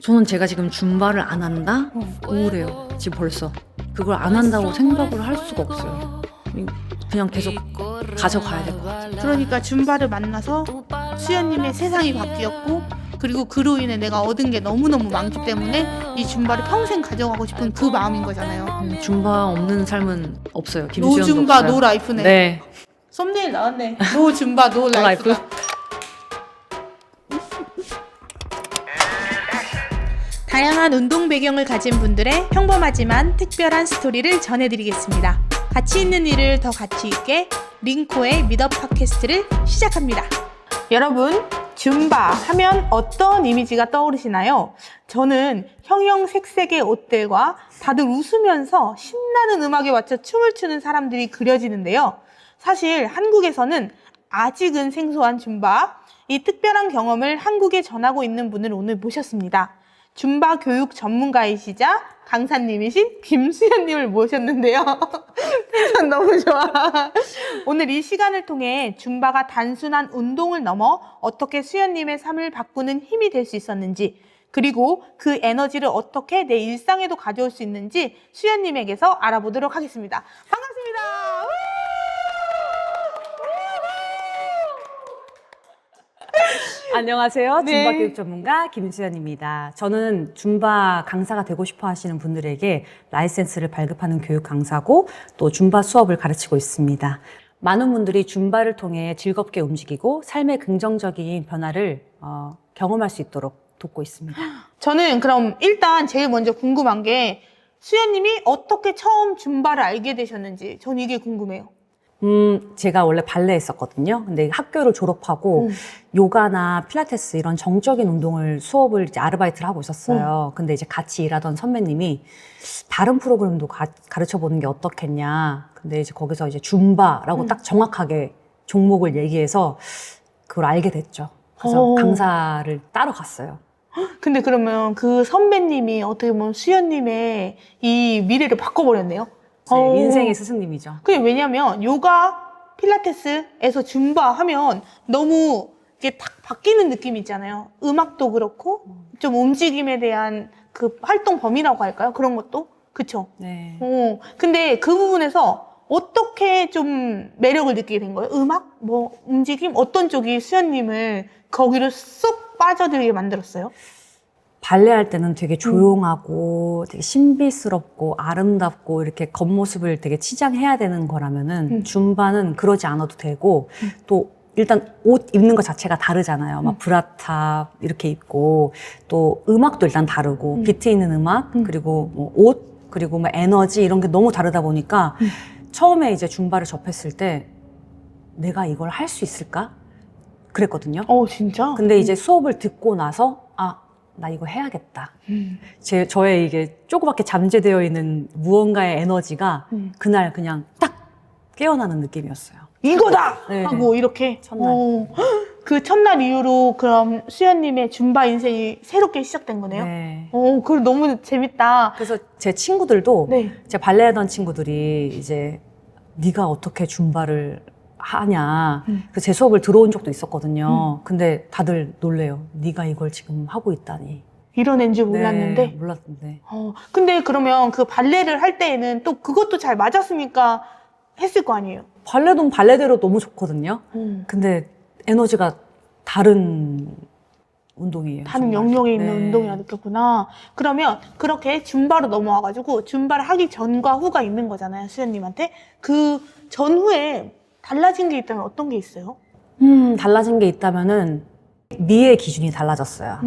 저는 제가 지금 줌바를 안 한다? 우울해요. 지금 벌써. 그걸 안 한다고 생각을 할 수가 없어요. 그냥 계속 가져가야 될 것 같아요. 그러니까 줌바를 만나서 수연님의 세상이 바뀌었고, 그리고 그로 인해 내가 얻은 게 너무너무 많기 때문에 이 줌바를 평생 가져가고 싶은 그 마음인 거잖아요. 줌바 없는 삶은 없어요. 노 김수현도 줌바 없어요. 노 라이프네. 네. 썸네일 나왔네. 노 줌바 노 라이프. 다양한 운동 배경을 가진 분들의 평범하지만 특별한 스토리를 전해드리겠습니다. 가치 있는 일을 더 가치 있게 링코의 미더 팟캐스트를 시작합니다. 여러분, 줌바 하면 어떤 이미지가 떠오르시나요? 저는 형형색색의 옷들과 다들 웃으면서 신나는 음악에 맞춰 춤을 추는 사람들이 그려지는데요. 사실 한국에서는 아직은 생소한 줌바, 이 특별한 경험을 한국에 전하고 있는 분을 오늘 모셨습니다. 줌바 교육 전문가이시자 강사님이신 김수현님을 모셨는데요. 텐션 너무 좋아. 오늘 이 시간을 통해 줌바가 단순한 운동을 넘어 어떻게 수현님의 삶을 바꾸는 힘이 될 수 있었는지, 그리고 그 에너지를 어떻게 내 일상에도 가져올 수 있는지 수현님에게서 알아보도록 하겠습니다. 반갑습니다. 안녕하세요. 네. 줌바 교육 전문가 김수연입니다. 저는 줌바 강사가 되고 싶어 하시는 분들에게 라이센스를 발급하는 교육 강사고 또 줌바 수업을 가르치고 있습니다. 많은 분들이 줌바를 통해 즐겁게 움직이고 삶의 긍정적인 변화를 경험할 수 있도록 돕고 있습니다. 저는 그럼 일단 제일 먼저 궁금한 게 수현님이 어떻게 처음 줌바를 알게 되셨는지 전 이게 궁금해요. 제가 원래 발레 했었거든요. 근데 학교를 졸업하고 요가나 필라테스 이런 정적인 운동을 수업을 이제 아르바이트를 하고 있었어요. 근데 이제 같이 일하던 선배님이 다른 프로그램도 가르쳐 보는 게 어떻겠냐. 근데 이제 거기서 이제 줌바라고 딱 정확하게 종목을 얘기해서 그걸 알게 됐죠. 그래서 강사를 따로 갔어요. 근데 그러면 그 선배님이 어떻게 보면 수현님의 이 미래를 바꿔버렸네요. 제 인생의 스승님이죠. 그게 왜냐면 요가, 필라테스에서 줌바 하면 너무 이게 탁 바뀌는 느낌이 있잖아요. 음악도 그렇고 좀 움직임에 대한 그 활동 범위라고 할까요? 그런 것도 그쵸? 네. 근데 그 부분에서 어떻게 좀 매력을 느끼게 된 거예요? 음악? 뭐 움직임? 어떤 쪽이 수현님을 거기로 쏙 빠져들게 만들었어요? 발레 할 때는 되게 조용하고 되게 신비스럽고 아름답고 이렇게 겉모습을 되게 치장해야 되는 거라면은 줌바는 그러지 않아도 되고 또 일단 옷 입는 것 자체가 다르잖아요. 막 브라탑 이렇게 입고 또 음악도 일단 다르고 비트 있는 음악 그리고 뭐 옷 그리고 뭐 에너지 이런 게 너무 다르다 보니까 처음에 이제 줌바를 접했을 때 내가 이걸 할 수 있을까? 그랬거든요. 진짜? 근데 이제 수업을 듣고 나서 나 이거 해야겠다. 저의 이게 조그맣게 잠재되어 있는 무언가의 에너지가 그날 그냥 딱 깨어나는 느낌이었어요. 이거다! 네. 하고 이렇게 첫날. 그 첫날 이후로 그럼 수현님의 줌바 인생이 새롭게 시작된 거네요? 네. 그걸 너무 재밌다. 그래서 제 친구들도 네. 제 발레 하던 친구들이 이제 네가 어떻게 줌바를 하냐. 그래서 제 수업을 들어온 적도 있었거든요. 근데 다들 놀래요. 네가 이걸 지금 하고 있다니. 이런 애인 줄 몰랐는데. 네, 몰랐는데. 근데 그러면 그 발레를 할 때에는 또 그것도 잘 맞았으니까 했을 거 아니에요? 발레도 발레대로 너무 좋거든요. 근데 에너지가 다른 운동이에요. 다른 정말. 영역에 있는 네. 운동이라 느꼈구나. 그러면 그렇게 줌바로 넘어와가지고 줌바를 하기 전과 후가 있는 거잖아요, 수현님한테. 그 전후에 달라진 게 있다면 어떤 게 있어요? 달라진 게 있다면은 미의 기준이 달라졌어요.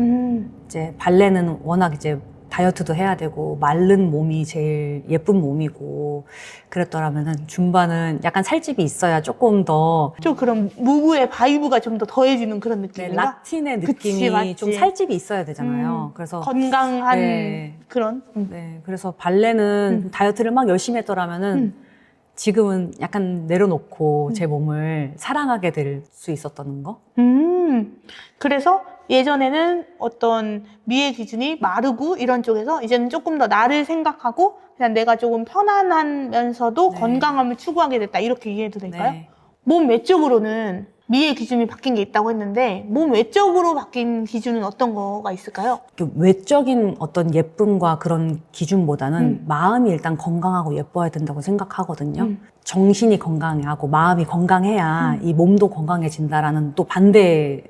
이제 발레는 워낙 이제 다이어트도 해야 되고 마른 몸이 제일 예쁜 몸이고 그랬더라면은 줌바는 약간 살집이 있어야 조금 더 좀 그런 무브의 바이브가 좀 더 더해지는 그런 네, 느낌인가? 라틴의 그치, 느낌이 맞지. 좀 살집이 있어야 되잖아요. 그래서 건강한 네. 그런. 네, 그래서 발레는 다이어트를 막 열심히 했더라면은 지금은 약간 내려놓고 제 몸을 사랑하게 될 수 있었던 거? 그래서 예전에는 어떤 미의 기준이 마르고 이런 쪽에서 이제는 조금 더 나를 생각하고 그냥 내가 조금 편안하면서도 네. 건강함을 추구하게 됐다. 이렇게 이해해도 될까요? 네. 몸 외적으로는 미의 기준이 바뀐 게 있다고 했는데 몸 외적으로 바뀐 기준은 어떤 거가 있을까요? 외적인 어떤 예쁨과 그런 기준보다는 마음이 일단 건강하고 예뻐야 된다고 생각하거든요. 정신이 건강하고 마음이 건강해야 이 몸도 건강해진다라는 또 반대의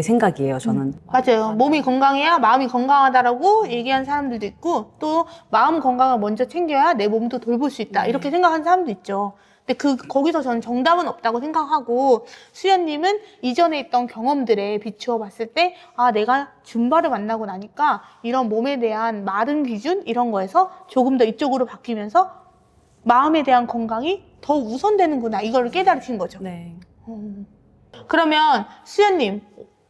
생각이에요, 저는. 맞아요. 몸이 건강해야 마음이 건강하다라고 얘기한 사람들도 있고 또 마음 건강을 먼저 챙겨야 내 몸도 돌볼 수 있다. 이렇게 생각하는 사람도 있죠. 근데 거기서 저는 정답은 없다고 생각하고 수연님은 이전에 있던 경험들에 비추어 봤을 때 아, 내가 줌바를 만나고 나니까 이런 몸에 대한 마른 기준 이런 거에서 조금 더 이쪽으로 바뀌면서 마음에 대한 건강이 더 우선되는구나. 이걸 깨달으신 거죠. 네. 그러면 수연님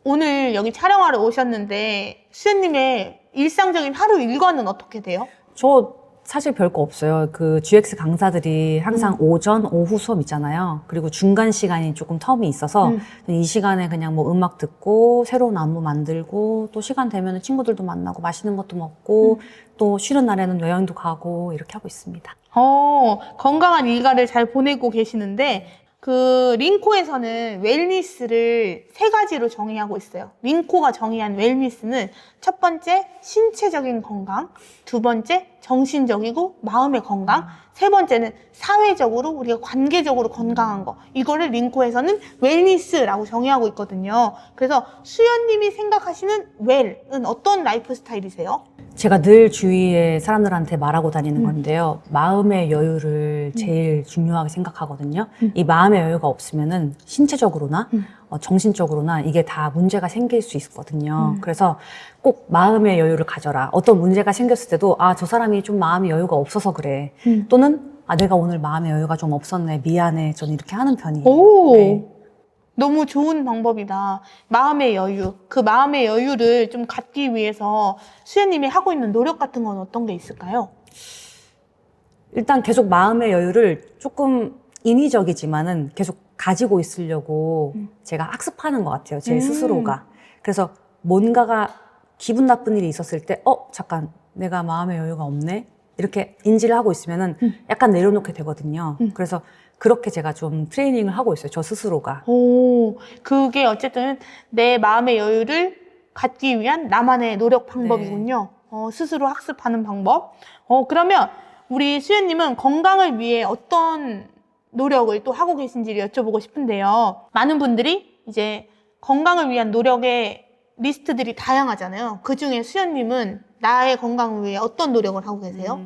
오늘 여기 촬영하러 오셨는데 수연님의 일상적인 하루 일과는 어떻게 돼요? 저 사실 별거 없어요. 그 GX 강사들이 항상 오전, 오후 수업 있잖아요. 그리고 중간 시간이 조금 텀이 있어서 이 시간에 그냥 뭐 음악 듣고 새로운 안무 만들고 또 시간 되면 친구들도 만나고 맛있는 것도 먹고 또 쉬는 날에는 여행도 가고 이렇게 하고 있습니다. 건강한 일과를 잘 보내고 계시는데 그 링코에서는 웰니스를 3가지로 정의하고 있어요. 링코가 정의한 웰니스는 첫 번째 신체적인 건강, 두 번째 정신적이고 마음의 건강, 세 번째는 사회적으로 우리가 관계적으로 건강한 거. 이거를 링코에서는 웰니스라고 정의하고 있거든요. 그래서 수연님이 생각하시는 웰은 어떤 라이프 스타일이세요? 제가 늘 주위에 사람들한테 말하고 다니는 건데요. 마음의 여유를 제일 중요하게 생각하거든요. 이 마음의 여유가 없으면은 신체적으로나 정신적으로나 이게 다 문제가 생길 수 있거든요. 그래서 꼭 마음의 여유를 가져라. 어떤 문제가 생겼을 때도 아, 저 사람이 좀 마음의 여유가 없어서 그래. 또는 아, 내가 오늘 마음의 여유가 좀 없었네. 미안해. 저는 이렇게 하는 편이에요. 오, 네. 너무 좋은 방법이다. 마음의 여유. 그 마음의 여유를 좀 갖기 위해서 수연님이 하고 있는 노력 같은 건 어떤 게 있을까요? 일단 계속 마음의 여유를 조금 인위적이지만은 계속 가지고 있으려고 제가 학습하는 것 같아요. 제 스스로가. 그래서 뭔가가 기분 나쁜 일이 있었을 때, 잠깐, 내가 마음의 여유가 없네? 이렇게 인지를 하고 있으면은 약간 내려놓게 되거든요. 그래서 그렇게 제가 좀 트레이닝을 하고 있어요. 저 스스로가. 오, 그게 어쨌든 내 마음의 여유를 갖기 위한 나만의 노력 방법이군요. 스스로 학습하는 방법. 그러면 우리 수연님은 건강을 위해 어떤 노력을 또 하고 계신지를 여쭤보고 싶은데요. 많은 분들이 이제 건강을 위한 노력의 리스트들이 다양하잖아요. 그 중에 수연님은 나의 건강을 위해 어떤 노력을 하고 계세요?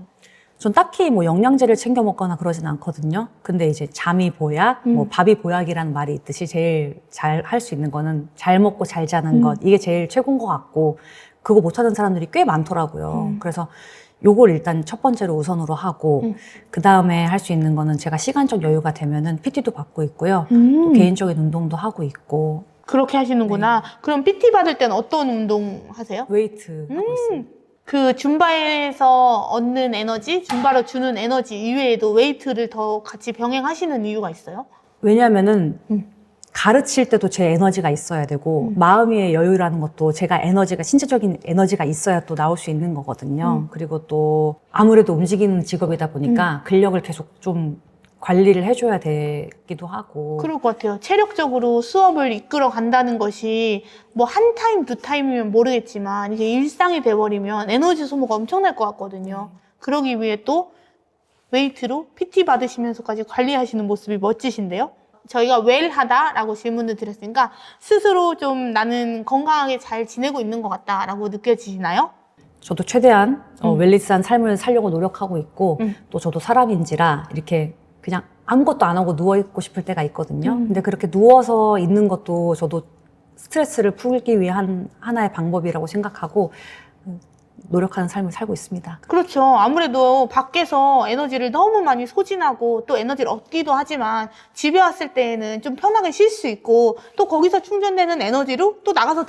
전 딱히 뭐 영양제를 챙겨 먹거나 그러진 않거든요. 근데 이제 잠이 보약, 뭐 밥이 보약이라는 말이 있듯이 제일 잘 할 수 있는 거는 잘 먹고 잘 자는 것. 이게 제일 최고인 것 같고, 그거 못하는 사람들이 꽤 많더라고요. 그래서 요걸 일단 첫 번째로 우선으로 하고, 그 다음에 할 수 있는 거는 제가 시간적 여유가 되면은 PT도 받고 있고요. 또 개인적인 운동도 하고 있고. 그렇게 하시는구나. 그럼 PT 받을 때는 어떤 운동 하세요? 웨이트 하고 있어요. 그 줌바에서 얻는 에너지, 줌바로 주는 에너지 이외에도 웨이트를 더 같이 병행하시는 이유가 있어요? 왜냐면은 가르칠 때도 제 에너지가 있어야 되고 마음의 여유라는 것도 제가 에너지가 신체적인 에너지가 있어야 또 나올 수 있는 거거든요. 그리고 또 아무래도 움직이는 직업이다 보니까 근력을 계속 좀 관리를 해줘야 되기도 하고. 그럴 것 같아요. 체력적으로 수업을 이끌어 간다는 것이 뭐 한 타임, 두 타임이면 모르겠지만 이게 일상이 돼버리면 에너지 소모가 엄청날 것 같거든요. 그러기 위해 또 웨이트로 PT 받으시면서까지 관리하시는 모습이 멋지신데요. 저희가 웰하다라고 질문을 드렸으니까 스스로 좀 나는 건강하게 잘 지내고 있는 것 같다라고 느껴지시나요? 저도 최대한 웰리스한 삶을 살려고 노력하고 있고 또 저도 사람인지라 이렇게 그냥 아무것도 안 하고 누워있고 싶을 때가 있거든요. 근데 그렇게 누워서 있는 것도 저도 스트레스를 풀기 위한 하나의 방법이라고 생각하고 노력하는 삶을 살고 있습니다. 그렇죠. 아무래도 밖에서 에너지를 너무 많이 소진하고 또 에너지를 얻기도 하지만 집에 왔을 때에는 좀 편하게 쉴 수 있고 또 거기서 충전되는 에너지로 또 나가서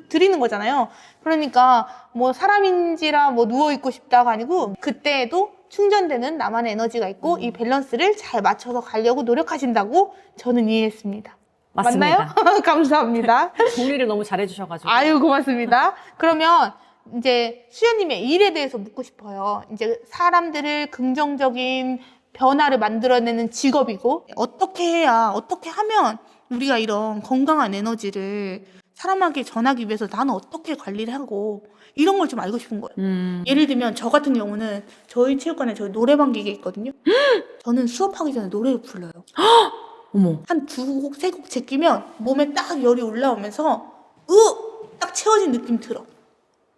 드리는 거잖아요. 그러니까 뭐 사람인지라 뭐 누워있고 싶다가 아니고 그때에도 충전되는 나만의 에너지가 있고 이 밸런스를 잘 맞춰서 가려고 노력하신다고 저는 이해했습니다. 맞습니다. 맞나요? 감사합니다. 정리를 너무 잘해주셔가지고. 아유, 고맙습니다. 그러면 이제 수연님의 일에 대해서 묻고 싶어요. 이제 사람들을 긍정적인 변화를 만들어내는 직업이고 어떻게 해야, 어떻게 하면 우리가 이런 건강한 에너지를 사람에게 전하기 위해서 나는 어떻게 관리를 하고 이런 걸 좀 알고 싶은 거예요. 예를 들면 저 같은 경우는 저희 체육관에 저희 노래방 기계 있거든요. 저는 수업하기 전에 노래를 불러요. 어머. 한 2곡, 3곡 제끼면 몸에 딱 열이 올라오면서 딱 채워진 느낌 들어.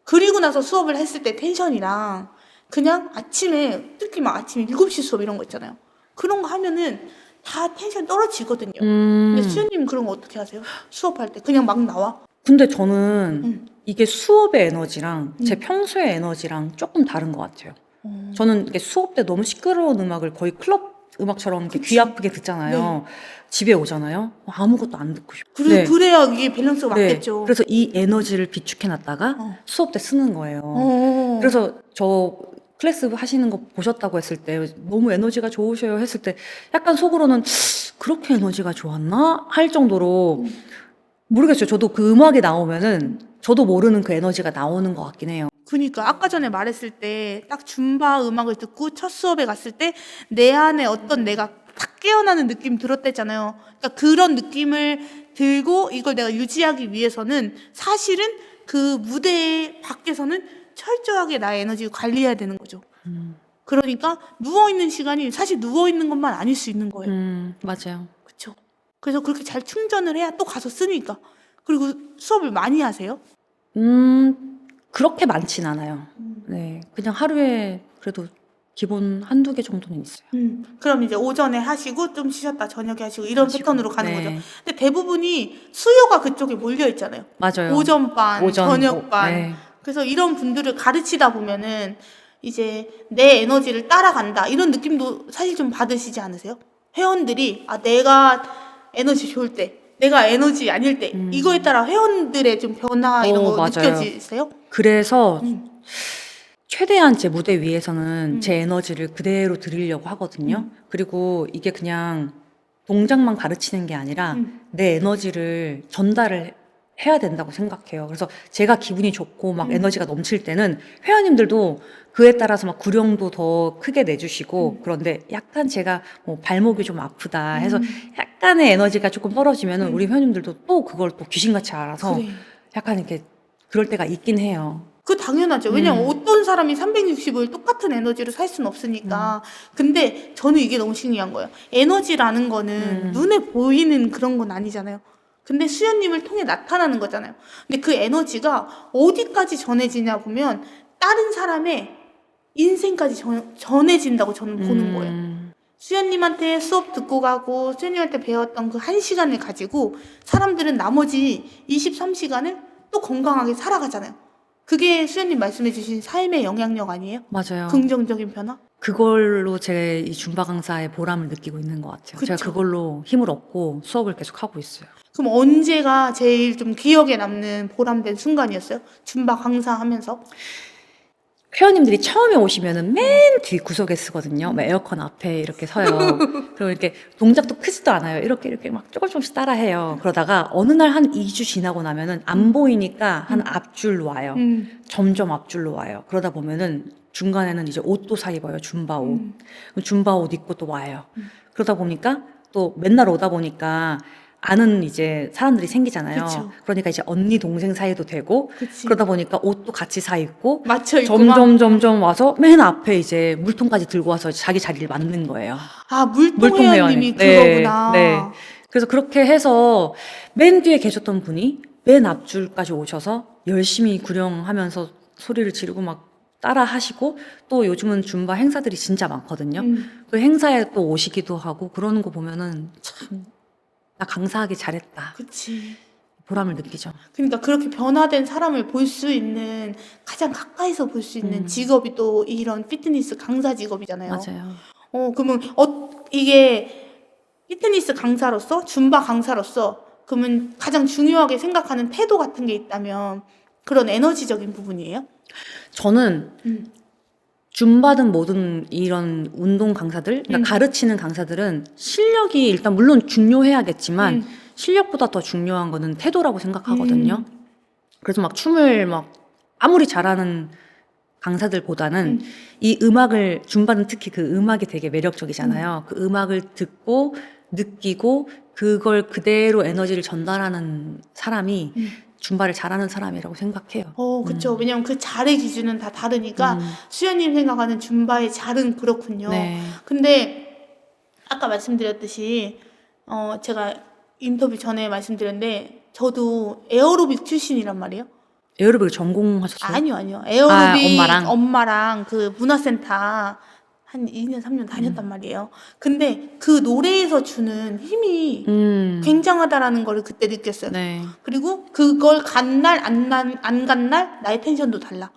그리고 나서 수업을 했을 때 텐션이랑 그냥 아침에 특히 막 아침에 7시 수업 이런 거 있잖아요. 그런 거 하면은 다 텐션 떨어지거든요. 근데 수현님 그런 거 어떻게 하세요? 수업할 때 그냥 막 나와? 근데 저는 이게 수업의 에너지랑 제 평소의 에너지랑 조금 다른 것 같아요. 저는 이게 수업 때 너무 시끄러운 음악을 거의 클럽 음악처럼 이렇게 귀 아프게 듣잖아요. 집에 오잖아요. 아무것도 안 듣고 싶어요. 네. 그래야 이게 밸런스가 네. 맞겠죠. 그래서 이 에너지를 비축해놨다가 수업 때 쓰는 거예요. 그래서 저 클래스 하시는 거 보셨다고 했을 때 너무 에너지가 좋으셔요 했을 때 약간 속으로는 그렇게 에너지가 좋았나? 할 정도로 모르겠어요. 저도 그 음악이 나오면은 저도 모르는 그 에너지가 나오는 것 같긴 해요. 그러니까 아까 전에 말했을 때 딱 줌바 음악을 듣고 첫 수업에 갔을 때 내 안에 어떤 내가 탁 깨어나는 느낌 들었댔잖아요. 그러니까 그런 느낌을 들고 이걸 내가 유지하기 위해서는 사실은 그 무대 밖에서는 철저하게 나의 에너지를 관리해야 되는 거죠. 그러니까 누워있는 시간이 사실 누워있는 것만 아닐 수 있는 거예요. 맞아요. 그렇죠. 그래서 그렇게 잘 충전을 해야 또 가서 쓰니까. 그리고 수업을 많이 하세요? 그렇게 많진 않아요. 네. 그냥 하루에 그래도 기본 한두 개 정도는 있어요. 그럼 이제 오전에 하시고 좀 쉬셨다 저녁에 하시고 이런 패턴으로 가는 네. 거죠. 근데 대부분이 수요가 그쪽에 몰려 있잖아요. 맞아요. 오전반, 저녁반. 네. 그래서 이런 분들을 가르치다 보면은 이제 내 에너지를 따라간다 이런 느낌도 사실 좀 받으시지 않으세요? 회원들이 내가 에너지 좋을 때, 내가 에너지 아닐 때 이거에 따라 회원들의 좀 변화 이런 거 맞아요. 느껴지세요? 그래서 최대한 제 무대 위에서는 제 에너지를 그대로 드리려고 하거든요. 그리고 이게 그냥 동작만 가르치는 게 아니라 내 에너지를 전달을 해야 된다고 생각해요. 그래서 제가 기분이 좋고 막 에너지가 넘칠 때는 회원님들도 그에 따라서 막 구령도 더 크게 내주시고 그런데 약간 제가 뭐 발목이 좀 아프다 해서 약간의 에너지가 조금 떨어지면은 우리 회원님들도 또 그걸 또 귀신같이 알아서 그래. 약간 이렇게 그럴 때가 있긴 해요. 그 당연하죠. 왜냐면 어떤 사람이 360을 똑같은 에너지로 살 수는 없으니까. 근데 저는 이게 너무 신기한 거예요. 에너지라는 거는 눈에 보이는 그런 건 아니잖아요. 근데 수연님을 통해 나타나는 거잖아요. 근데 그 에너지가 어디까지 전해지냐 보면 다른 사람의 인생까지 전해진다고 저는 보는 거예요. 수연님한테 수업 듣고 가고 수연님한테 배웠던 그 1시간을 가지고 사람들은 나머지 23시간을 또 건강하게 살아가잖아요. 그게 수연님 말씀해 주신 삶의 영향력 아니에요? 맞아요. 긍정적인 변화? 그걸로 제 이 줌바 강사의 보람을 느끼고 있는 것 같아요. 그쵸. 제가 그걸로 힘을 얻고 수업을 계속 하고 있어요. 그럼 언제가 제일 좀 기억에 남는 보람된 순간이었어요? 줌바 강사하면서? 회원님들이 처음에 오시면은 맨 뒤 구석에 쓰거든요. 막 에어컨 앞에 이렇게 서요. 그리고 이렇게 동작도 크지도 않아요. 이렇게 막 조금씩 따라해요. 그러다가 어느 날 한 2주 지나고 나면은 안 보이니까 한 앞줄로 와요. 점점 앞줄로 와요. 그러다 보면은 중간에는 이제 옷도 사 입어요. 줌바 옷. 줌바 옷 입고 또 와요. 그러다 보니까 또 맨날 오다 보니까 아는 이제 사람들이 생기잖아요. 그쵸. 그러니까 이제 언니 동생 사이도 되고 그치. 그러다 보니까 옷도 같이 사 입고 맞춰 입고 막. 점점 와서 맨 앞에 이제 물통까지 들고 와서 자기 자리를 맞는 거예요. 물통 회원님이 회원님. 그거구나. 네. 그래서 그렇게 해서 맨 뒤에 계셨던 분이 맨 앞줄까지 오셔서 열심히 구령하면서 소리를 지르고 막 따라 하시고 또 요즘은 줌바 행사들이 진짜 많거든요. 그 행사에 또 오시기도 하고 그러는 거 보면은 참 나 강사하기 잘했다. 그치. 보람을 느끼죠. 그러니까 그렇게 변화된 사람을 볼 수 있는 가장 가까이서 볼 수 있는 직업이 또 이런 피트니스 강사 직업이잖아요. 맞아요. 그러면 이게 피트니스 강사로서 줌바 강사로서 그러면 가장 중요하게 생각하는 태도 같은 게 있다면 그런 에너지적인 부분이에요? 저는 줌바든 뭐든 이런 운동 강사들, 그러니까 가르치는 강사들은 실력이 일단 물론 중요해야겠지만 실력보다 더 중요한 거는 태도라고 생각하거든요. 그래서 막 춤을 막 아무리 잘하는 강사들보다는 이 음악을, 줌바는 특히 그 음악이 되게 매력적이잖아요. 그 음악을 듣고 느끼고 그걸 그대로 에너지를 전달하는 사람이 줌바를 잘하는 사람이라고 생각해요. 그쵸. 왜냐면 그 잘의 기준은 다 다르니까 수연님 생각하는 줌바의 잘은 그렇군요. 네. 근데 아까 말씀드렸듯이 제가 인터뷰 전에 말씀드렸는데 저도 에어로빅 출신이란 말이에요. 에어로빅을 전공하셨어요? 아니요. 에어로빅 엄마랑? 엄마랑 그 문화센터 한 2년, 3년 다녔단 말이에요. 근데 그 노래에서 주는 힘이 굉장하다라는 걸 그때 느꼈어요. 네. 그리고 그걸 간 날, 안 간 날, 나의 텐션도 달라.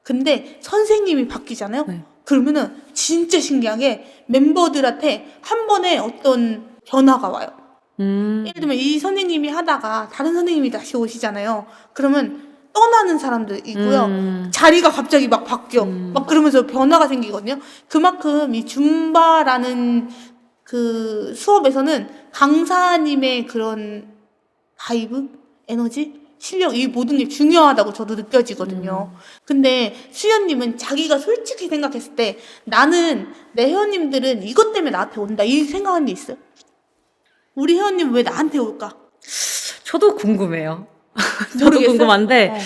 근데 선생님이 바뀌잖아요? 네. 그러면은 진짜 신기하게 멤버들한테 한 번에 어떤 변화가 와요. 예를 들면 이 선생님이 하다가 다른 선생님이 다시 오시잖아요. 그러면 떠나는 사람도 있고요. 자리가 갑자기 막 바뀌어. 막 그러면서 변화가 생기거든요. 그만큼 이 줌바라는 그 수업에서는 강사님의 그런 바이브, 에너지, 실력 이 모든 게 중요하다고 저도 느껴지거든요. 근데 수연님은 자기가 솔직히 생각했을 때 나는 내 회원님들은 이것 때문에 나한테 온다 이 생각한 게 있어요? 우리 회원님 왜 나한테 올까? 저도 궁금해요. 저도 모르겠어요? 궁금한데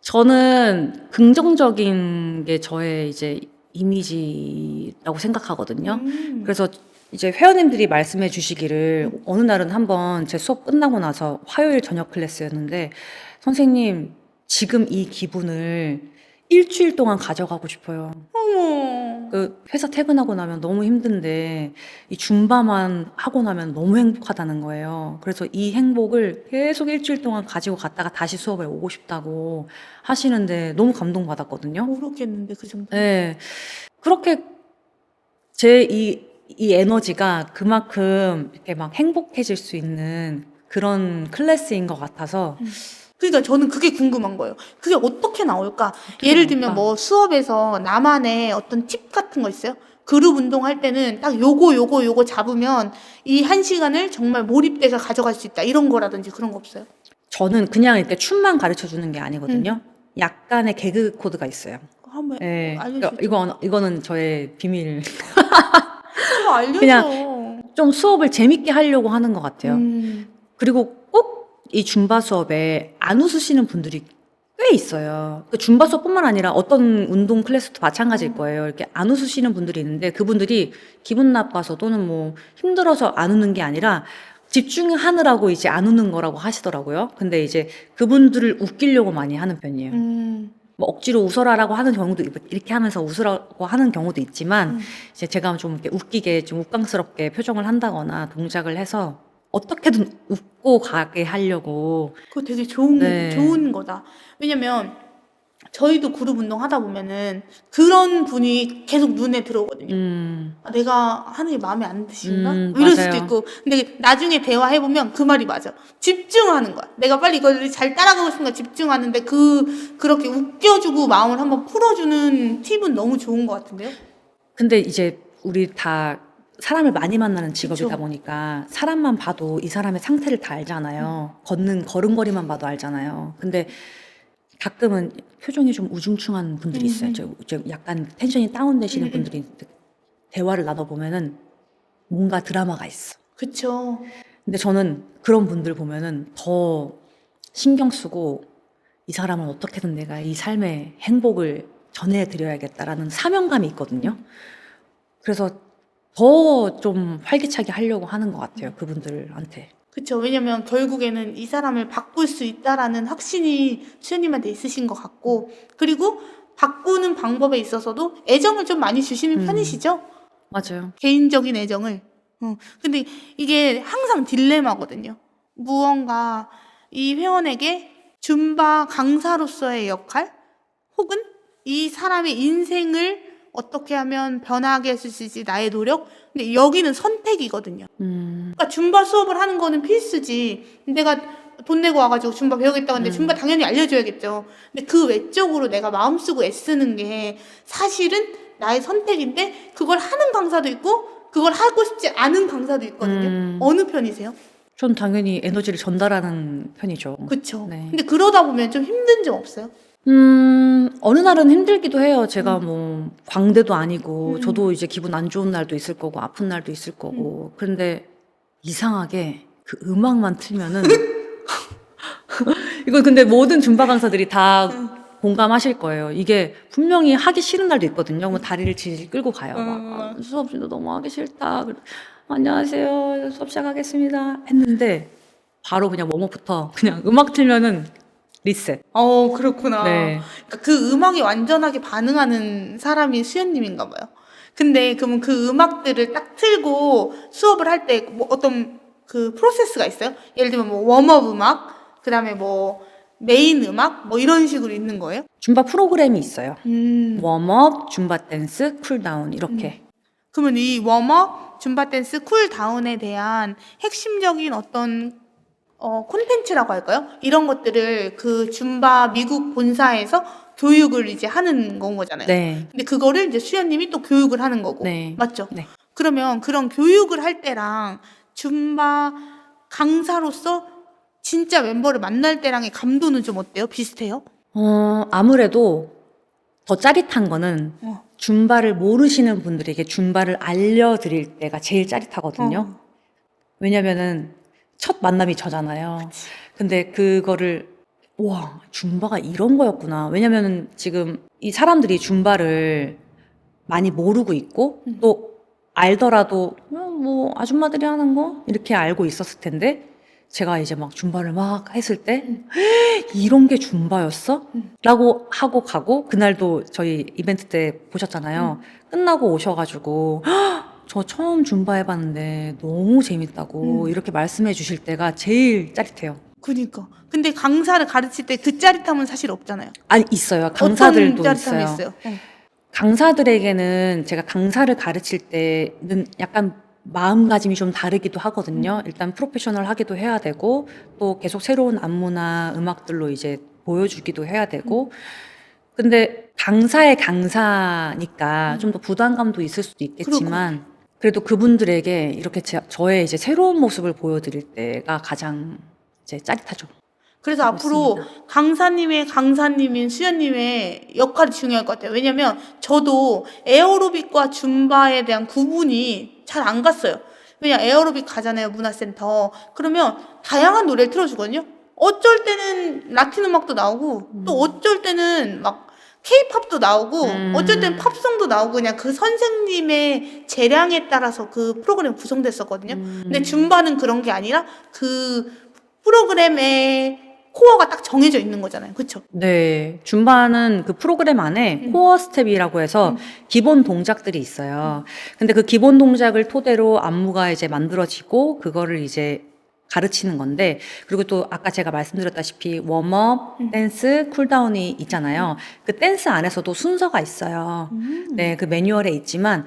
저는 긍정적인 게 저의 이제 이미지라고 생각하거든요. 그래서 이제 회원님들이 말씀해 주시기를 어느 날은 한번 제 수업 끝나고 나서 화요일 저녁 클래스였는데 선생님 지금 이 기분을 일주일 동안 가져가고 싶어요. 어머. 그 회사 퇴근하고 나면 너무 힘든데 이 줌바만 하고 나면 너무 행복하다는 거예요. 그래서 이 행복을 계속 일주일 동안 가지고 갔다가 다시 수업에 오고 싶다고 하시는데 너무 감동받았거든요. 모르겠는데 그 정도. 네. 그렇게 제 이 에너지가 그만큼 이렇게 막 행복해질 수 있는 그런 클래스인 것 같아서 그러니까 저는 그게 궁금한 거예요. 그게 어떻게 나올까? 예를 들면 나올까? 뭐 수업에서 나만의 어떤 팁 같은 거 있어요? 그룹 운동할 때는 딱 요거 잡으면 이 1시간을 정말 몰입돼서 가져갈 수 있다. 이런 거라든지 그런 거 없어요? 저는 그냥 이렇게 춤만 가르쳐 주는 게 아니거든요. 약간의 개그 코드가 있어요. 한번 네. 알려주죠. 이거는 저의 비밀. 그거 알려줘. 그냥 좀 수업을 재밌게 하려고 하는 것 같아요. 그리고 꼭 이 줌바 수업에 안 웃으시는 분들이 꽤 있어요. 그 줌바 수업뿐만 아니라 어떤 운동 클래스도 마찬가지일 거예요. 이렇게 안 웃으시는 분들이 있는데 그분들이 기분 나빠서 또는 뭐 힘들어서 안 웃는 게 아니라 집중하느라고 이제 안 웃는 거라고 하시더라고요. 근데 이제 그분들을 웃기려고 많이 하는 편이에요. 뭐 억지로 웃어라라고 하는 경우도 이렇게 하면서 웃으라고 하는 경우도 있지만 이제 제가 좀 이렇게 웃기게 좀 웃강스럽게 표정을 한다거나 동작을 해서 어떻게든 웃고 가게 하려고. 그거 되게 좋은 네. 거다. 왜냐면 저희도 그룹 운동 하다 보면은 그런 분이 계속 눈에 들어오거든요. 아, 내가 하는 게 마음에 안 드신가? 이럴 수도 맞아요. 있고. 근데 나중에 대화해보면 그 말이 맞아. 집중하는 거야. 내가 빨리 이걸 잘 따라가고 싶으니까 집중하는데 그렇게 웃겨주고 마음을 한번 풀어주는 팁은 너무 좋은 것 같은데요? 근데 이제 우리 다 사람을 많이 만나는 직업이다 그쵸. 보니까 사람만 봐도 이 사람의 상태를 다 알잖아요. 걷는 걸음걸이만 봐도 알잖아요. 근데 가끔은 표정이 좀 우중충한 분들이 있어요. 저 약간 텐션이 다운되시는 분들이 있는데 대화를 나눠보면은 뭔가 드라마가 있어. 그쵸. 근데 저는 그런 분들 보면은 더 신경 쓰고 이 사람은 어떻게든 내가 이 삶의 행복을 전해드려야겠다라는 사명감이 있거든요. 그래서 더 좀 활기차게 하려고 하는 것 같아요. 그분들한테. 그쵸. 왜냐면 결국에는 이 사람을 바꿀 수 있다라는 확신이 수현님한테 있으신 것 같고, 그리고 바꾸는 방법에 있어서도 애정을 좀 많이 주시는 편이시죠? 맞아요. 개인적인 애정을. 근데 이게 항상 딜레마거든요. 무언가 이 회원에게 줌바 강사로서의 역할, 혹은 이 사람의 인생을 어떻게 하면 변화하게 할 수 있을지 나의 노력. 근데 여기는 선택이거든요. 그러니까 줌바 수업을 하는 거는 필수지. 내가 돈 내고 와가지고 줌바 배우겠다고 하는데 줌바 당연히 알려줘야겠죠. 근데 그 외적으로 내가 마음 쓰고 애쓰는 게 사실은 나의 선택인데 그걸 하는 강사도 있고 그걸 하고 싶지 않은 강사도 있거든요. 어느 편이세요? 전 당연히 에너지를 전달하는 편이죠. 그쵸. 네. 근데 그러다 보면 좀 힘든 점 없어요? 어느 날은 힘들기도 해요. 제가 뭐 광대도 아니고 저도 이제 기분 안 좋은 날도 있을 거고 아픈 날도 있을 거고. 그런데 이상하게 그 음악만 틀면은 이건 근데 모든 줌바 강사들이 다 공감하실 거예요. 이게 분명히 하기 싫은 날도 있거든요. 뭐 다리를 질질 끌고 가요. 막 아, 수업 너무 하기 싫다. 안녕하세요. 수업 시작하겠습니다. 했는데 바로 그냥 웜업부터 그냥 음악 틀면은 리셋. 그렇구나. 네. 그러니까 그 음악에 완전하게 반응하는 사람이 수연님인가 봐요. 근데 그러면 그 음악들을 딱 틀고 수업을 할 때 뭐 어떤 그 프로세스가 있어요? 예를 들면 뭐 웜업 음악, 그 다음에 뭐 메인 음악, 뭐 이런 식으로 있는 거예요? 줌바 프로그램이 있어요. 음. 웜업, 줌바 댄스, 쿨다운 이렇게. 그러면 이 웜업, 줌바 댄스, 쿨 다운에 대한 핵심적인 어떤 콘텐츠라고 할까요? 이런 것들을 그 줌바 미국 본사에서 교육을 이제 하는 건 거잖아요. 네. 근데 그거를 이제 수연님이 또 교육을 하는 거고. 네. 맞죠? 네. 그러면 그런 교육을 할 때랑 줌바 강사로서 진짜 멤버를 만날 때랑의 감도는 좀 어때요? 비슷해요? 아무래도 더 짜릿한 거는 줌바를 모르시는 분들에게 줌바를 알려드릴 때가 제일 짜릿하거든요. 왜냐면은 첫 만남이 저잖아요. 근데 그거를 와, 줌바가 이런 거였구나. 왜냐면은 지금 이 사람들이 줌바를 많이 모르고 있고 또 알더라도 뭐 아줌마들이 하는 거 이렇게 알고 있었을 텐데 제가 이제 막 줌바를 막 했을 때 이런 게 줌바였어? 라고 하고 가고 그날도 저희 이벤트 때 보셨잖아요. 끝나고 오셔가지고 저 처음 줌바 해봤는데 너무 재밌다고 이렇게 말씀해 주실 때가 제일 짜릿해요. 그니까. 근데 강사를 가르칠 때 그 짜릿함은 사실 없잖아요. 아니 있어요. 강사들도 어떤 짜릿함이 있어요. 있어요? 강사들에게는 제가 강사를 가르칠 때는 약간 마음가짐이 좀 다르기도 하거든요. 일단 프로페셔널하기도 해야 되고 또 계속 새로운 안무나 음악들로 이제 보여주기도 해야 되고 근데 강사의 강사니까 좀 더 부담감도 있을 수도 있겠지만 그래도 그분들에게 이렇게 저의 이제 새로운 모습을 보여드릴 때가 가장 이제 짜릿하죠. 그래서 앞으로 강사님인 수연님의 역할이 중요할 것 같아요. 왜냐면 저도 에어로빅과 줌바에 대한 구분이 잘 안 갔어요. 왜냐 에어로빅 가잖아요, 문화센터. 그러면 다양한 노래를 틀어주거든요. 어쩔 때는 라틴 음악도 나오고 또 어쩔 때는 막 케이팝도 나오고 어쩔 때는 팝송도 나오고 그냥 그 선생님의 재량에 따라서 그 프로그램이 구성됐었거든요. 근데 줌바는 그런 게 아니라 그 프로그램의 코어가 딱 정해져 있는 거잖아요. 그렇죠? 네. 줌바는 그 프로그램 안에 코어 스텝이라고 해서 기본 동작들이 있어요. 근데 그 기본 동작을 토대로 안무가 이제 만들어지고 그거를 이제 가르치는 건데 그리고 또 아까 제가 말씀드렸다시피 웜업, 댄스, 쿨다운이 있잖아요. 그 댄스 안에서도 순서가 있어요. 네, 그 매뉴얼에 있지만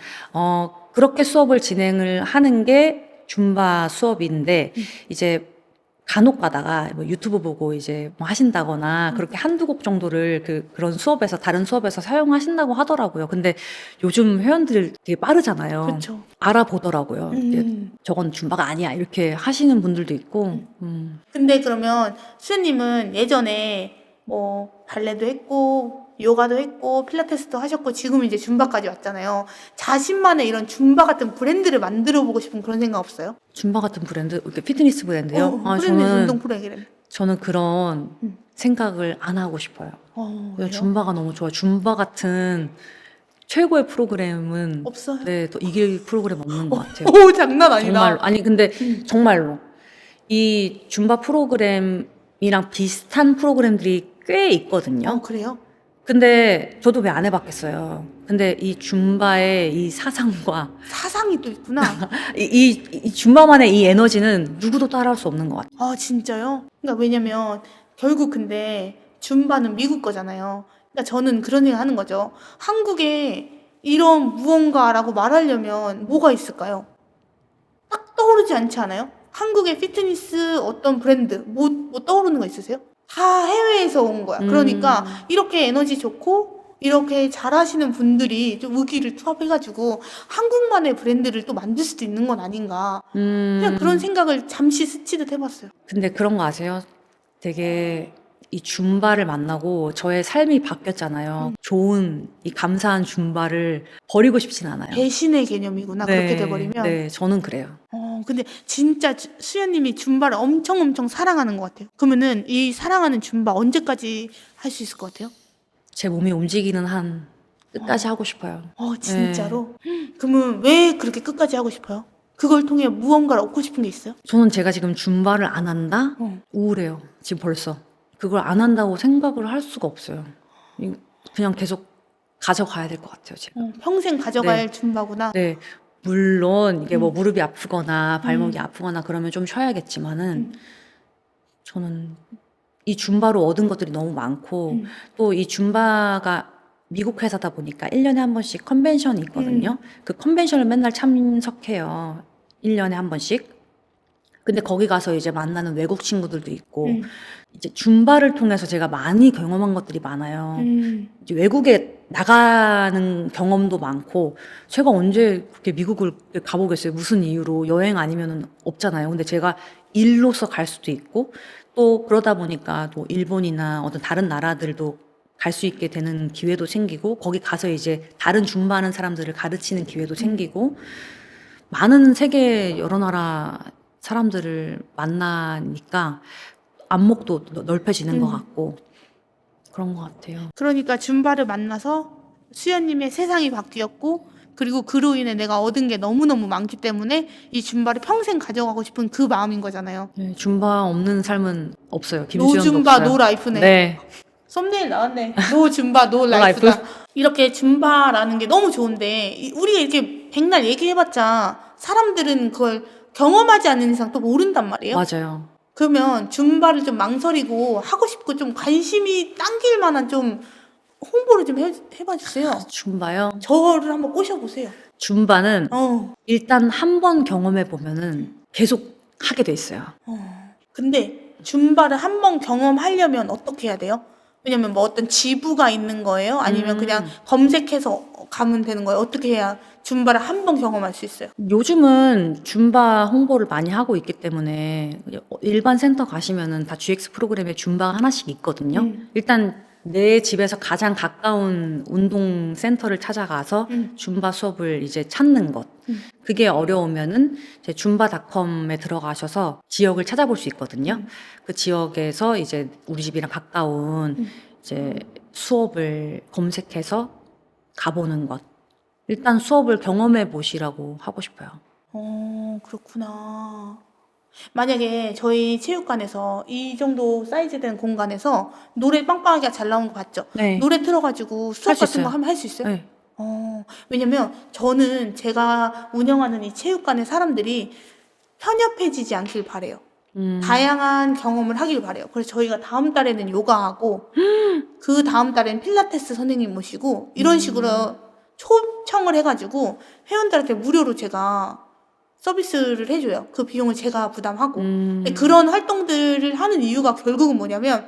그렇게 수업을 진행을 하는 게 줌바 수업인데 이제 간혹 가다가 뭐 유튜브 보고 이제 뭐 하신다거나 그렇게 한두 곡 정도를 그런 수업에서 다른 수업에서 사용하신다고 하더라고요. 근데 요즘 회원들 되게 빠르잖아요. 그렇죠. 알아보더라고요. 이게 저건 줌바가 아니야 이렇게 하시는 분들도 있고. 근데 그러면 수연님은 예전에 뭐 발레도 했고 요가도 했고 필라테스도 하셨고 지금 이제 줌바까지 왔잖아요. 자신만의 이런 줌바 같은 브랜드를 만들어 보고 싶은 그런 생각 없어요? 줌바 같은 브랜드, 이렇게 피트니스 브랜드요? 운동 프로그램. 저는 그런 생각을 안 하고 싶어요. 왜요? 줌바가 너무 좋아요. 줌바 같은 최고의 프로그램은 없어요? 네, 더 이길 프로그램 없는 것 같아요. 오, 장난 아니다. 정말 아니 근데 정말로 이 줌바 프로그램이랑 비슷한 프로그램들이 꽤 있거든요. 그래요? 근데 저도 왜 안 해봤겠어요. 근데 이 줌바의 이 사상과 사상이 또 있구나. 이 줌바만의 이 에너지는 누구도 따라할 수 없는 것 같아요. 아, 진짜요? 그러니까 왜냐면 결국 근데 줌바는 미국 거잖아요. 그러니까 저는 그런 생각 하는 거죠. 한국에 이런 무언가라고 말하려면 뭐가 있을까요? 딱 떠오르지 않지 않아요? 한국의 피트니스 어떤 브랜드 뭐 떠오르는 거 있으세요? 다 해외에서 온 거야. 그러니까 이렇게 에너지 좋고 이렇게 잘하시는 분들이 좀 의기를 투합해가지고 한국만의 브랜드를 또 만들 수도 있는 건 아닌가. 그냥 그런 생각을 잠시 스치듯 해봤어요. 근데 그런 거 아세요? 되게 이 줌바를 만나고 저의 삶이 바뀌었잖아요. 좋은 이 감사한 줌바를 버리고 싶진 않아요. 배신의 개념이구나. 그렇게 돼버리면. 네, 저는 그래요. 근데 진짜 수연님이 줌바를 엄청 사랑하는 것 같아요. 그러면은 이 사랑하는 줌바 언제까지 할 수 있을 것 같아요? 제 몸이 움직이는 한 끝까지 하고 싶어요. 진짜로? 그러면 왜 그렇게 끝까지 하고 싶어요? 그걸 통해 무언가를 얻고 싶은 게 있어요? 저는 제가 지금 줌바를 안 한다? 우울해요. 지금 벌써. 그걸 안 한다고 생각을 할 수가 없어요. 그냥 계속 가져가야 될 것 같아요, 제가. 평생 가져갈 네. 줌바구나. 네. 물론 이게 뭐 무릎이 아프거나 발목이 아프거나 그러면 좀 쉬어야겠지만은 저는 이 줌바로 얻은 것들이 너무 많고 또 이 줌바가 미국 회사다 보니까 1년에 한 번씩 컨벤션이 있거든요. 그 컨벤션을 맨날 참석해요. 1년에 한 번씩. 근데 거기 가서 이제 만나는 외국 친구들도 있고 이제 줌바를 통해서 제가 많이 경험한 것들이 많아요. 이제 외국에 나가는 경험도 많고 제가 언제 그렇게 미국을 가보겠어요. 무슨 이유로 여행 아니면은 없잖아요. 근데 제가 일로서 갈 수도 있고 또 그러다 보니까 또 일본이나 어떤 다른 나라들도 갈 수 있게 되는 기회도 생기고 거기 가서 이제 다른 줌바하는 사람들을 가르치는 기회도 생기고 많은 세계 여러 나라 사람들을 만나니까 안목도 넓혀지는 것 같고 그런 것 같아요. 그러니까 줌바를 만나서 수연님의 세상이 바뀌었고 그리고 그로 인해 내가 얻은 게 너무너무 많기 때문에 이 줌바를 평생 가져가고 싶은 그 마음인 거잖아요. 네, 줌바 없는 삶은 없어요. 노 김수현도 줌바 없어요. 노 라이프네. 네. 썸네일 나왔네. 노 줌바 노 라이프다. 이렇게 줌바라는 게 너무 좋은데 우리가 이렇게 백날 얘기해봤자 사람들은 그걸 경험하지 않는 이상 또 모른단 말이에요. 맞아요. 그러면 줌바를 좀 망설이고 하고 싶고 좀 관심이 당길 만한 좀 홍보를 좀 해봐 주세요. 줌바요? 저를 한번 꼬셔보세요. 줌바는 어. 일단 한 번 경험해 보면은 계속 하게 돼 있어요. 근데 줌바를 한 번 경험하려면 어떻게 해야 돼요? 왜냐면 뭐 어떤 지부가 있는 거예요? 아니면 그냥 검색해서 가면 되는 거예요? 어떻게 해야 줌바를 한 번 경험할 수 있어요? 요즘은 줌바 홍보를 많이 하고 있기 때문에 일반 센터 가시면은 다 GX 프로그램에 줌바가 하나씩 있거든요. 일단 내 집에서 가장 가까운 운동 센터를 찾아가서 줌바 수업을 이제 찾는 것. 그게 어려우면은 이제 줌바닷컴에 들어가셔서 지역을 찾아볼 수 있거든요. 그 지역에서 이제 우리 집이랑 가까운 이제 수업을 검색해서 가보는 것. 일단 수업을 경험해 보시라고 하고 싶어요. 그렇구나. 만약에 저희 체육관에서 이 정도 사이즈 된 공간에서 노래 빵빵하게 잘 나오는 거 봤죠? 네. 노래 틀어가지고 수업 할수 같은 거 있어요. 하면 할 수 있어요? 네. 왜냐면 저는 제가 운영하는 이 체육관의 사람들이 편협해지지 않길 바래요. 다양한 경험을 하길 바래요. 그래서 저희가 다음 달에는 요가하고 그 다음 달에는 필라테스 선생님 모시고 이런 식으로 초청을 해가지고 회원들한테 무료로 제가 서비스를 해줘요. 그 비용을 제가 부담하고. 근데 그런 활동들을 하는 이유가 결국은 뭐냐면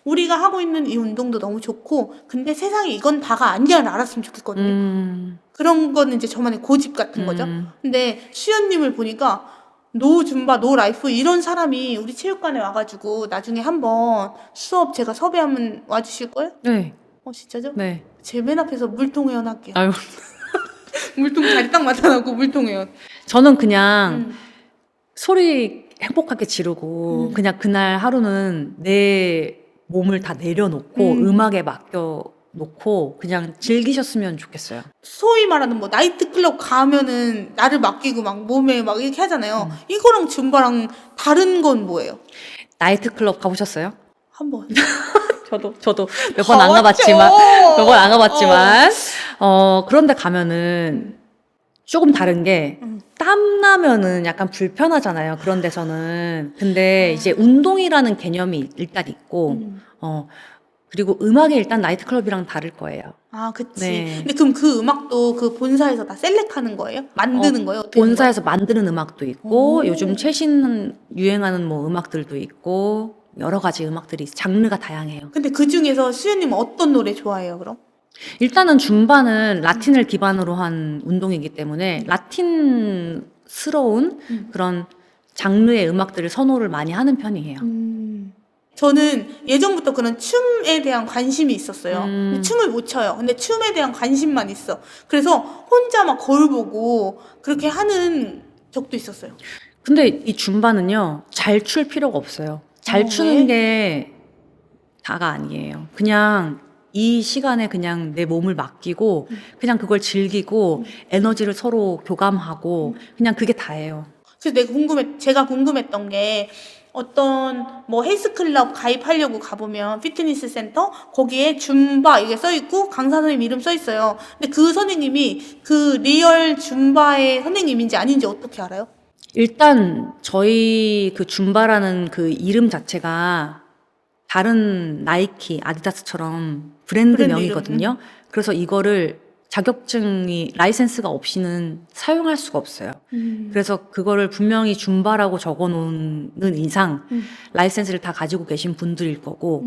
우리가 하고 있는 이 운동도 너무 좋고 근데 세상에 이건 다가 아니야를 알았으면 좋겠거든요. 그런 거는 이제 저만의 고집 같은 거죠. 근데 수연님을 보니까 노 줌바 노 라이프 이런 사람이 우리 체육관에 와가지고 나중에 한번 수업 제가 섭외하면 와주실 거예요? 네. 진짜죠? 네. 제 맨 앞에서 물통 회원 할게요. 아유. 물통 자리 딱 맡아놓고 물통 회원. 저는 그냥 소리 행복하게 지르고 그냥 그날 하루는 내 몸을 다 내려놓고 음악에 맡겨놓고 그냥 즐기셨으면 좋겠어요. 소위 말하는 뭐 나이트클럽 가면은 나를 맡기고 막 몸에 막 이렇게 하잖아요. 이거랑 줌바랑 다른 건 뭐예요? 나이트클럽 가보셨어요? 한 번. 저도 몇 번 안 가봤지만 몇 번 안 가봤지만 그런데 가면은 조금 다른 게 땀 나면은 약간 불편하잖아요. 그런 데서는. 근데 이제 운동이라는 개념이 일단 있고 그리고 음악이 일단 나이트클럽이랑 다를 거예요. 아, 그치. 네. 근데 그럼 그 음악도 그 본사에서 다 셀렉하는 거예요? 만드는 거예요? 어떻게 본사에서 만드는 음악도 있고 오. 요즘 최신 유행하는 뭐 음악들도 있고 여러 가지 음악들이 장르가 다양해요. 근데 그 중에서 수연님은 어떤 노래 좋아해요, 그럼? 일단은 줌바는 라틴을 기반으로 한 운동이기 때문에 라틴스러운 그런 장르의 음악들을 선호를 많이 하는 편이에요. 저는 예전부터 그런 춤에 대한 관심이 있었어요. 근데 춤을 못 춰요. 근데 춤에 대한 관심만 있어. 그래서 혼자 막 거울 보고 그렇게 하는 적도 있었어요. 근데 이 줌바는요, 잘 출 필요가 없어요. 잘 추는 게 다가 아니에요. 그냥 이 시간에 그냥 내 몸을 맡기고, 그냥 그걸 즐기고, 에너지를 서로 교감하고, 그냥 그게 다예요. 그래서 제가 궁금했던 게 어떤 뭐 헬스클럽 가입하려고 가보면 피트니스 센터 거기에 줌바 이게 써있고 강사 선생님 이름 써있어요. 근데 그 선생님이 그 리얼 줌바의 선생님인지 아닌지 어떻게 알아요? 일단 저희 그 줌바라는 그 이름 자체가 다른 나이키, 아디다스처럼 브랜드명이거든요. 그래서 이거를 자격증이 라이센스가 없이는 사용할 수가 없어요. 그래서 그거를 분명히 줌바라고 적어 놓는 이상 라이센스를 다 가지고 계신 분들일 거고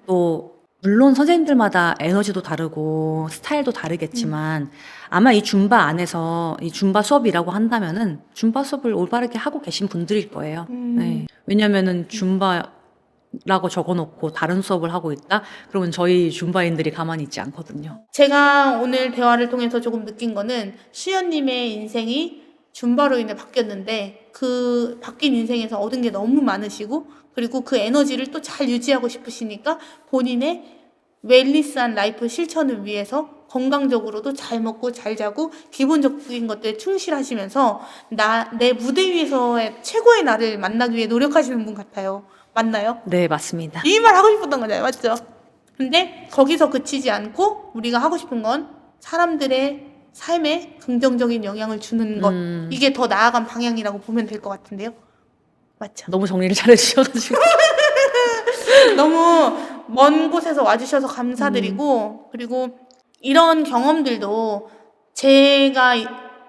또 물론 선생님들마다 에너지도 다르고 스타일도 다르겠지만 아마 이 줌바 안에서 이 줌바 수업이라고 한다면은 줌바 수업을 올바르게 하고 계신 분들일 거예요. 네. 왜냐면은 줌바라고 적어놓고 다른 수업을 하고 있다? 그러면 저희 줌바인들이 가만히 있지 않거든요. 제가 오늘 대화를 통해서 조금 느낀 거는 수연님의 인생이 줌바로 인해 바뀌었는데 그 바뀐 인생에서 얻은 게 너무 많으시고 그리고 그 에너지를 또 잘 유지하고 싶으시니까 본인의 웰리스한 라이프 실천을 위해서 건강적으로도 잘 먹고 잘 자고 기본적인 것들에 충실하시면서 내 무대 위에서의 최고의 나를 만나기 위해 노력하시는 분 같아요. 맞나요? 네, 맞습니다. 이 말 하고 싶었던 거잖아요. 맞죠? 근데 거기서 그치지 않고 우리가 하고 싶은 건 사람들의 삶에 긍정적인 영향을 주는 것. 이게 더 나아간 방향이라고 보면 될 것 같은데요. 맞죠? 너무 정리를 잘해주셔가지고. 너무 먼 곳에서 와주셔서 감사드리고 그리고 이런 경험들도 제가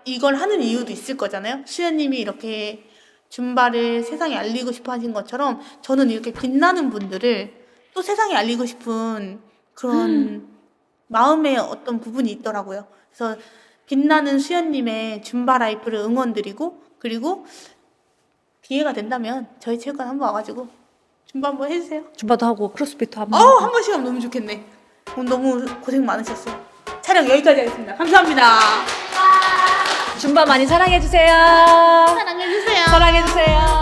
이걸 하는 이유도 있을 거잖아요. 수연님이 이렇게 줌바를 세상에 알리고 싶어 하신 것처럼 저는 이렇게 빛나는 분들을 또 세상에 알리고 싶은 그런 마음의 어떤 부분이 있더라고요. 그래서 빛나는 수연님의 줌바 라이프를 응원드리고 그리고 기회가 된다면 저희 체육관 한번 와가지고 줌바 한번 해주세요. 줌바도 하고 크로스핏도 한번. 한 번씩 하면 너무 좋겠네. 오늘 너무 고생 많으셨어요. 촬영 여기까지 하겠습니다. 감사합니다. 줌바 많이 사랑해주세요. 사랑해주세요. 사랑해주세요.